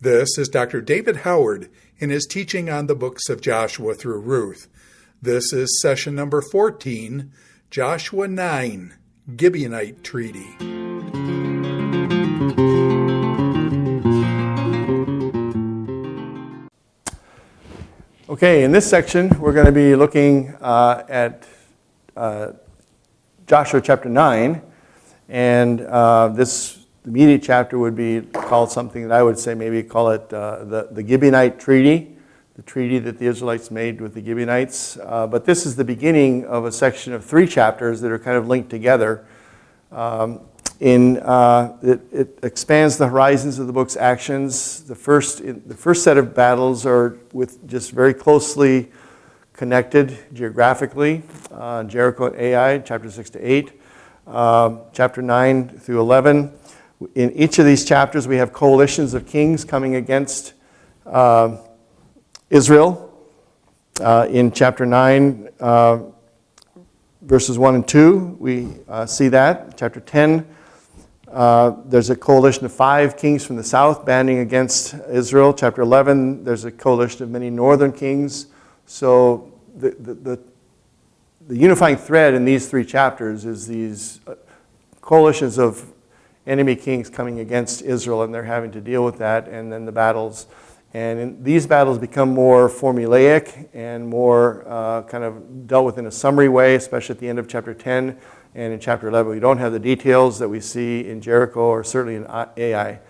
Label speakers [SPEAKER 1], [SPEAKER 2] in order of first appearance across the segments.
[SPEAKER 1] This is Dr. David Howard in his teaching on the books of Joshua through Ruth. This is session number 14, Joshua 9, Gibeonite Treaty.
[SPEAKER 2] Okay, in this section, we're going to be looking at Joshua chapter 9, and this immediate chapter would be called something that I would say maybe call it the Gibeonite Treaty, the treaty that the Israelites made with the Gibeonites. But this is the beginning of a section of 3 chapters that are kind of linked together. It expands the horizons of the book's actions. The first set of battles are with just very closely connected geographically. Jericho and Ai, chapter 6 to 8, chapter 9 through 11. In each of these chapters, we have coalitions of kings coming against Israel. In chapter 9, verses 1 and 2, we see that. Chapter 10, there's a coalition of 5 kings from the south banding against Israel. Chapter 11, there's a coalition of many northern kings. So the unifying thread in these 3 chapters is these coalitions of enemy kings coming against Israel, and they're having to deal with that, and then the battles. And these battles become more formulaic and more kind of dealt with in a summary way, especially at the end of chapter 10. And in chapter 11, we don't have the details that we see in Jericho or certainly in Ai.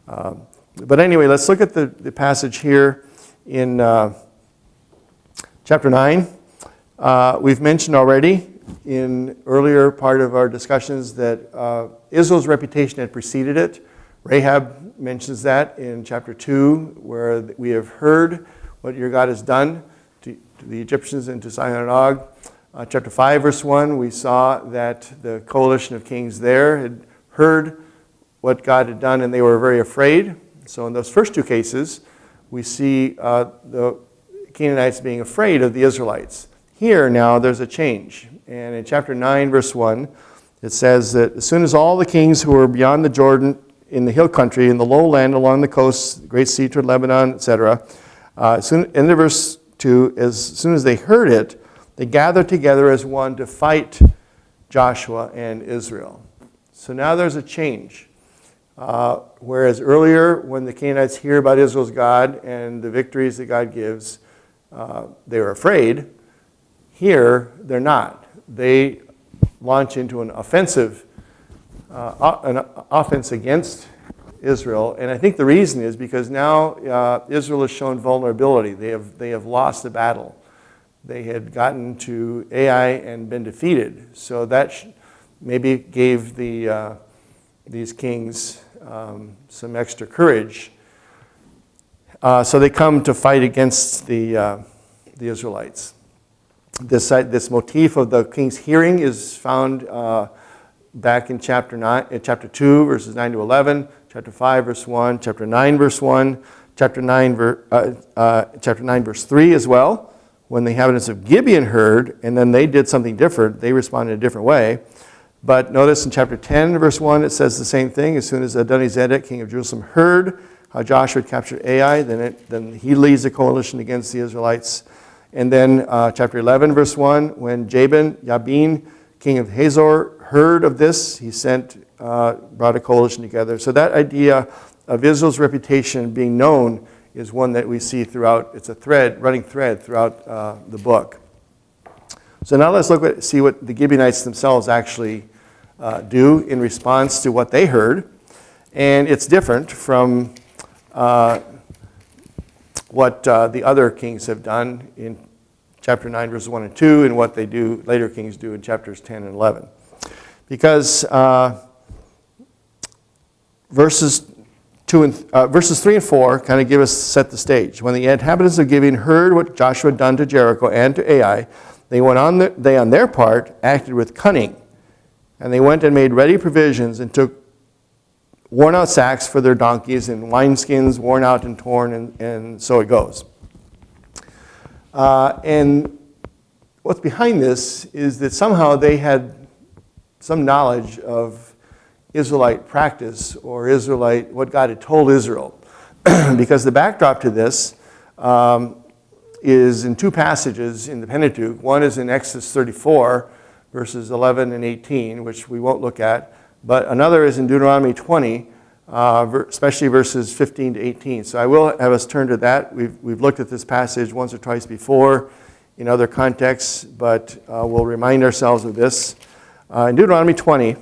[SPEAKER 2] But anyway, let's look at the passage here in chapter 9. We've mentioned already in earlier part of our discussions that Israel's reputation had preceded it. Rahab mentions that in chapter 2, where we have heard what your God has done to the Egyptians and to Sihon and Og. Chapter 5, verse 1, we saw that the coalition of kings there had heard what God had done and they were very afraid. So in those first 2 cases, we see the Canaanites being afraid of the Israelites. Here now there's a change. And in chapter 9, verse 1, it says that as soon as all the kings who were beyond the Jordan in the hill country, in the lowland along the coast, Great Sea toward Lebanon, etc., in the verse 2, as soon as they heard it, they gathered together as one to fight Joshua and Israel. So now there's a change. Whereas earlier, when the Canaanites hear about Israel's God and the victories that God gives, they were afraid. Here, they're not. They launch into an offense against Israel, and I think the reason is because now Israel has shown vulnerability. They have lost the battle. They had gotten to Ai and been defeated, so that maybe gave these kings some extra courage. So they come to fight against the Israelites. This motif of the king's hearing is found back in chapter 2, verses 9 to 11, chapter 5, verse 1, chapter 9, verse 1, chapter 9, verse 3 as well. When the inhabitants of Gibeon heard, and then they did something different, they responded a different way. But notice in chapter 10, verse 1, it says the same thing. As soon as Adonizedek, king of Jerusalem, heard how Joshua had captured Ai, then he leads a coalition against the Israelites. And then chapter 11, verse 1, when Jabin, king of Hazor, heard of this, he brought a coalition together. So that idea of Israel's reputation being known is one that we see throughout. It's a running thread throughout the book. So now let's see what the Gibeonites themselves actually do in response to what they heard. And it's different from what the other kings have done in chapter 9, verses 1 and 2, and what later kings do in chapters 10 and 11. Because verses 3 and 4 kind of set the stage. When the inhabitants of Gibeon heard what Joshua had done to Jericho and to Ai, they on their part acted with cunning, and they went and made ready provisions and took worn-out sacks for their donkeys and wineskins worn out and torn, and so it goes. And what's behind this is that somehow they had some knowledge of Israelite practice or what God had told Israel. because the backdrop to this is in two passages in the Pentateuch. One is in Exodus 34, verses 11 and 18, which we won't look at, but another is in Deuteronomy 20, especially verses 15 to 18. So I will have us turn to that. We've looked at this passage once or twice before in other contexts, but we'll remind ourselves of this. In Deuteronomy 20,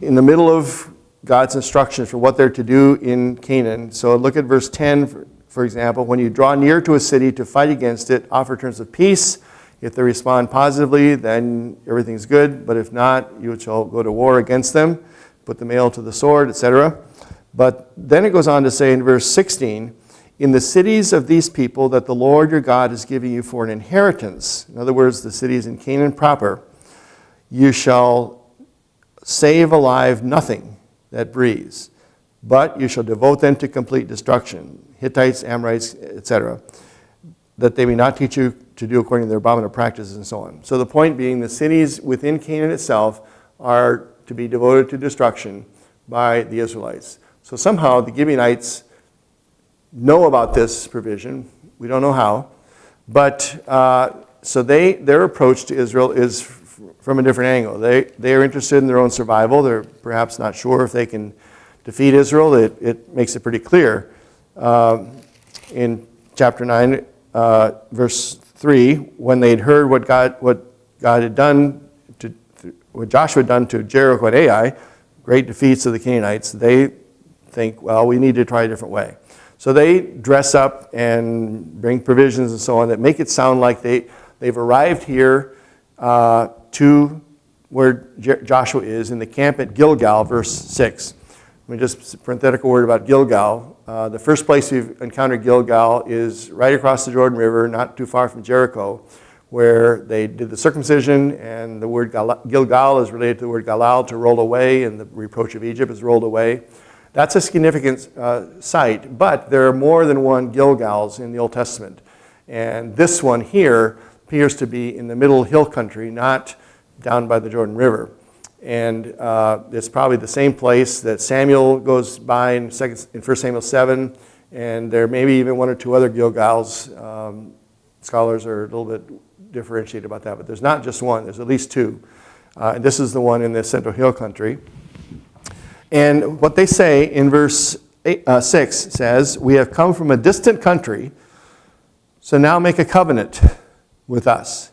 [SPEAKER 2] in the middle of God's instructions for what they're to do in Canaan. So look at verse 10, for example. When you draw near to a city to fight against it, offer terms of peace. If they respond positively, then everything's good. But if not, you shall go to war against them, put the male to the sword, etc. But then it goes on to say in verse 16, in the cities of these people that the Lord your God is giving you for an inheritance, in other words, the cities in Canaan proper, you shall save alive nothing that breathes, but you shall devote them to complete destruction, Hittites, Amorites, etc., that they may not teach you to do according to their abominable practices and so on. So the point being, the cities within Canaan itself are to be devoted to destruction by the Israelites. So somehow the Gibeonites know about this provision. We don't know how. But so their approach to Israel is from a different angle. They are interested in their own survival. They're perhaps not sure if they can defeat Israel. It makes it pretty clear. In chapter 9, verse 3, when they'd heard what God had done, what Joshua had done to Jericho and Ai, great defeats of the Canaanites, they think, well, we need to try a different way. So they dress up and bring provisions and so on that make it sound like they've arrived here to where Joshua is in the camp at Gilgal, verse 6. Let me just a parenthetical word about Gilgal. The first place we've encountered Gilgal is right across the Jordan River, not too far from Jericho, where they did the circumcision, and the word Gilgal is related to the word Galal, to roll away, and the reproach of Egypt is rolled away. That's a significant site, but there are more than one Gilgals in the Old Testament. And this one here appears to be in the middle hill country, not down by the Jordan River. And it's probably the same place that Samuel goes by in 1 Samuel 7, and there may be even one or two other Gilgals. Scholars are a little bit differentiated about that, but there's not just one, there's at least two. And this is the one in the central hill country. And what they say in verse 6 says, we have come from a distant country, so now make a covenant with us.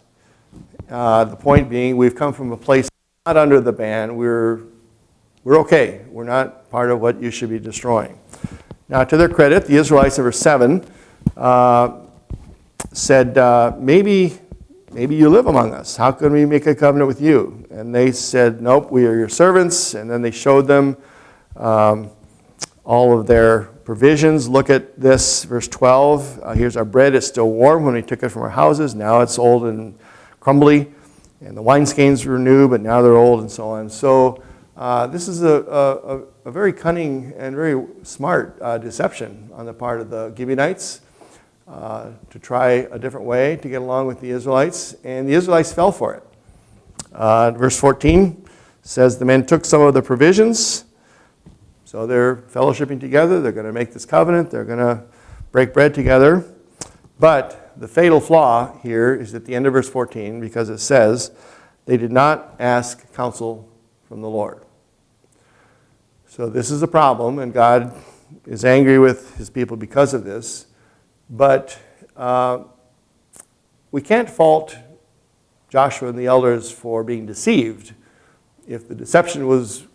[SPEAKER 2] The point being, we've come from a place not under the ban. We're okay. We're not part of what you should be destroying. Now, to their credit, the Israelites in verse 7 said, maybe you live among us. How can we make a covenant with you? And they said, nope, we are your servants. And then they showed them all of their provisions. Look at this, verse 12. Here's our bread. It's still warm when we took it from our houses. Now it's old and crumbly. And the wineskins were new, but now they're old and so on. So this is a very cunning and very smart deception on the part of the Gibeonites to try a different way to get along with the Israelites. And the Israelites fell for it. Verse 14 says the men took some of the provisions. So they're fellowshipping together. They're going to make this covenant. They're going to break bread together. But the fatal flaw here is at the end of verse 14, because it says they did not ask counsel from the Lord. So this is a problem, and God is angry with his people because of this. But we can't fault Joshua and the elders for being deceived. If the deception was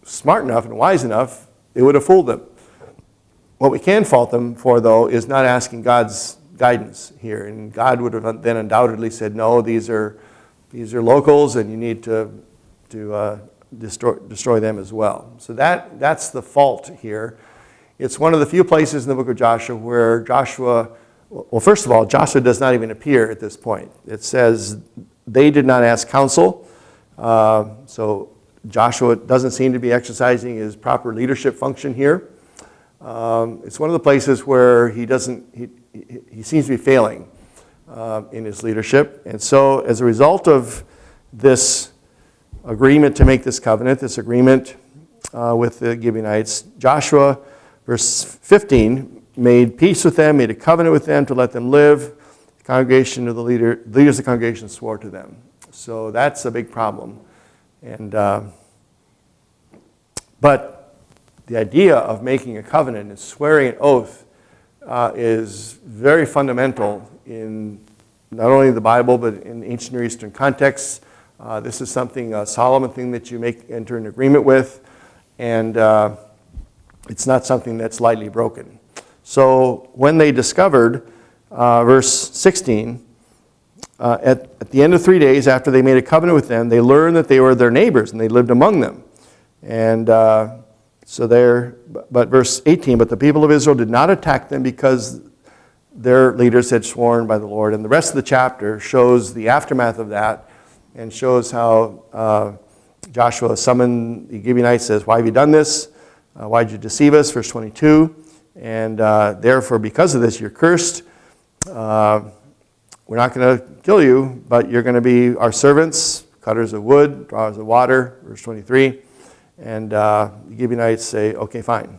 [SPEAKER 2] smart enough and wise enough, it would have fooled them. What we can fault them for, though, is not asking God's guidance here. And God would have then undoubtedly said, no, these are locals, and you need to destroy them as well. So that's the fault here. It's one of the few places in the book of Joshua where Joshua, well, first of all, Joshua does not even appear at this point. It says they did not ask counsel. So Joshua doesn't seem to be exercising his proper leadership function here. It's one of the places where he seems to be failing in his leadership. And so as a result of this agreement to make this covenant, this agreement with the Gibeonites. Joshua, verse 15, made peace with them, made a covenant with them to let them live. The congregation of the leaders of the congregation swore to them. So that's a big problem. And but the idea of making a covenant and swearing an oath is very fundamental in not only the Bible, but in ancient Near Eastern contexts. This is something, a solemn thing that you enter an agreement with, and it's not something that's lightly broken. So when they discovered, verse 16, at the end of 3 days after they made a covenant with them, they learned that they were their neighbors and they lived among them. And but verse 18, but the people of Israel did not attack them because their leaders had sworn by the Lord. And the rest of the chapter shows the aftermath of that and shows how Joshua summoned the Gibeonites, says, why have you done this? Why did you deceive us? Verse 22. And therefore, because of this, you're cursed. We're not going to kill you, but you're going to be our servants, cutters of wood, drawers of water. Verse 23. And the Gibeonites say, okay, fine.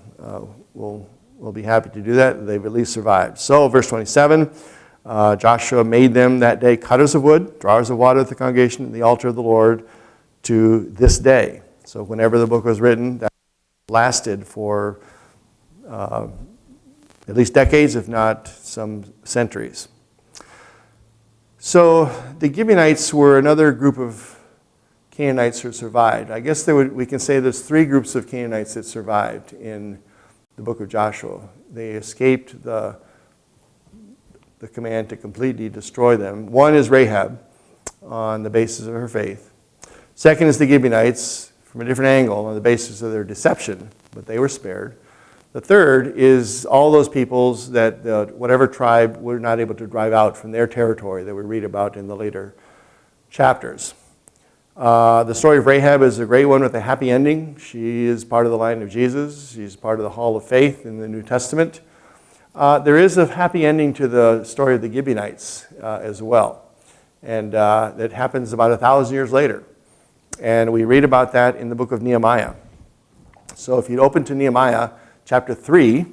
[SPEAKER 2] We'll be happy to do that. They've at least survived. So, verse 27, Joshua made them that day cutters of wood, drawers of water at the congregation, and the altar of the Lord to this day. So whenever the book was written, that lasted for at least decades, if not some centuries. So the Gibeonites were another group of Canaanites who survived. I guess we can say there's three groups of Canaanites that survived in the book of Joshua. They escaped the command to completely destroy them. One is Rahab, on the basis of her faith. Second is the Gibeonites, from a different angle, on the basis of their deception, but they were spared. The third is all those peoples that whatever tribe were not able to drive out from their territory that we read about in the later chapters. The story of Rahab is a great one with a happy ending. She is part of the line of Jesus. She's part of the Hall of Faith in the New Testament. There is a happy ending to the story of the Gibeonites as well. And that happens about 1,000 years later. And we read about that in the book of Nehemiah. So if you'd open to Nehemiah chapter 3,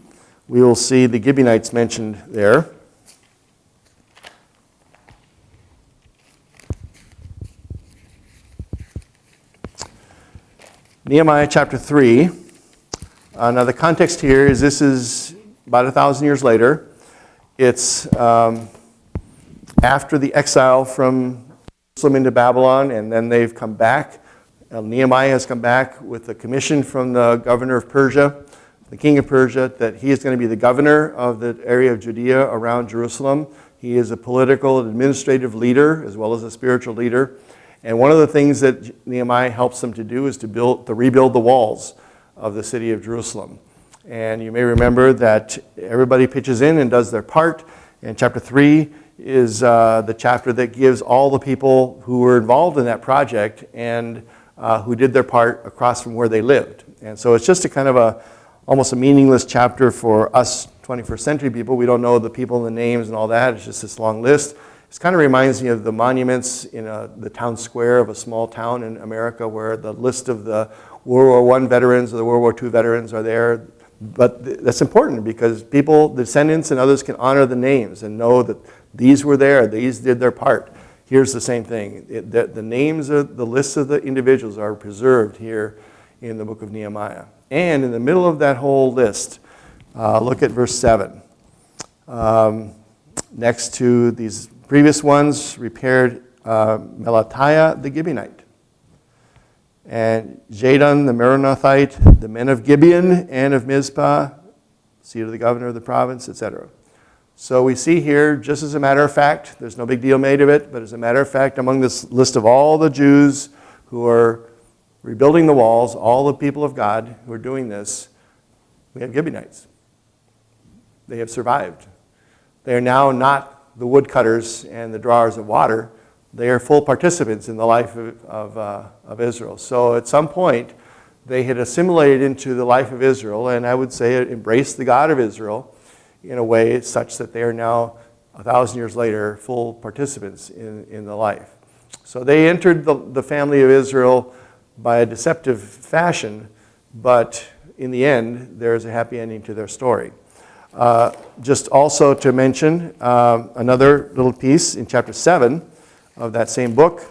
[SPEAKER 2] we will see the Gibeonites mentioned there. Nehemiah chapter 3. Now the context here is this is about 1,000 years later. It's after the exile from Jerusalem into Babylon, and then they've come back. Nehemiah has come back with a commission from the governor of Persia, the king of Persia, that he is going to be the governor of the area of Judea around Jerusalem. He is a political and administrative leader as well as a spiritual leader. And one of the things that Nehemiah helps them to do is to rebuild the walls of the city of Jerusalem. And you may remember that everybody pitches in and does their part. And chapter 3 is the chapter that gives all the people who were involved in that project and who did their part across from where they lived. And so it's just a kind of almost a meaningless chapter for us 21st century people. We don't know the people and the names and all that. It's just this long list. It kind of reminds me of the monuments in the town square of a small town in America where the list of the World War I veterans or the World War II veterans are there. But that's important because people, the descendants and others can honor the names and know that these were there, these did their part. Here's the same thing. The names of the lists of the individuals are preserved here in the book of Nehemiah. And in the middle of that whole list, look at verse 7. Next to these previous ones, repaired Melatiah the Gibeonite, and Jadon the Meronothite, the men of Gibeon and of Mizpah, seat of the governor of the province, etc. So we see here, just as a matter of fact, there's no big deal made of it, but as a matter of fact, among this list of all the Jews who are rebuilding the walls, all the people of God who are doing this, we have Gibeonites. They have survived. They are now not the woodcutters and the drawers of water. They are full participants in the life of Israel. So at some point, they had assimilated into the life of Israel, and I would say embraced the God of Israel in a way such that they are now, 1,000 years later, full participants in the life. So they entered the family of Israel by a deceptive fashion, but in the end, there's a happy ending to their story. Just also to mention another little piece in chapter 7 of that same book,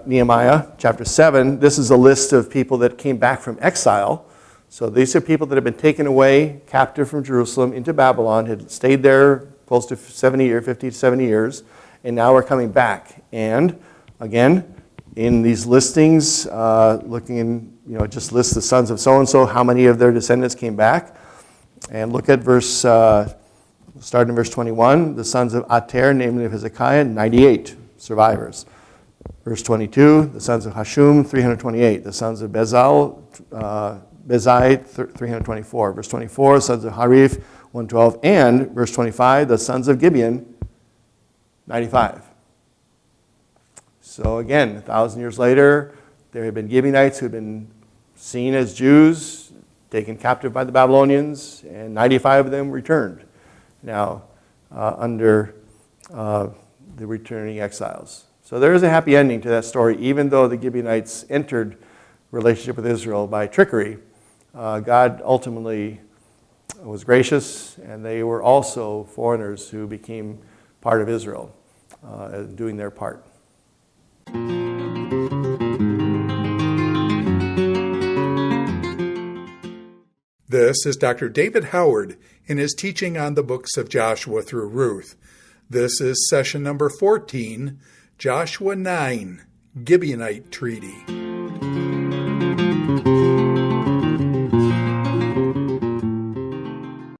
[SPEAKER 2] Nehemiah, chapter 7. This is a list of people that came back from exile. So these are people that have been taken away captive from Jerusalem into Babylon, had stayed there close to 50 to 70 years, and now are coming back. And again, in these listings, looking in, just list the sons of so-and-so, how many of their descendants came back. And look at starting in verse 21, the sons of Ater, namely of Hezekiah, 98 survivors. Verse 22, the sons of Hashum, 328. The sons of Bezai, 324. Verse 24, sons of Harif, 112. And verse 25, the sons of Gibeon, 95. So again, 1,000 years later, there had been Gibeonites who had been seen as Jews, taken captive by the Babylonians, and 95 of them returned, now under the returning exiles. So there is a happy ending to that story, even though the Gibeonites entered relationship with Israel by trickery. God ultimately was gracious, and they were also foreigners who became part of Israel, doing their part.
[SPEAKER 1] This is Dr. David Howard in his teaching on the books of Joshua through Ruth. This is session number 14, Joshua 9, Gibeonite Treaty.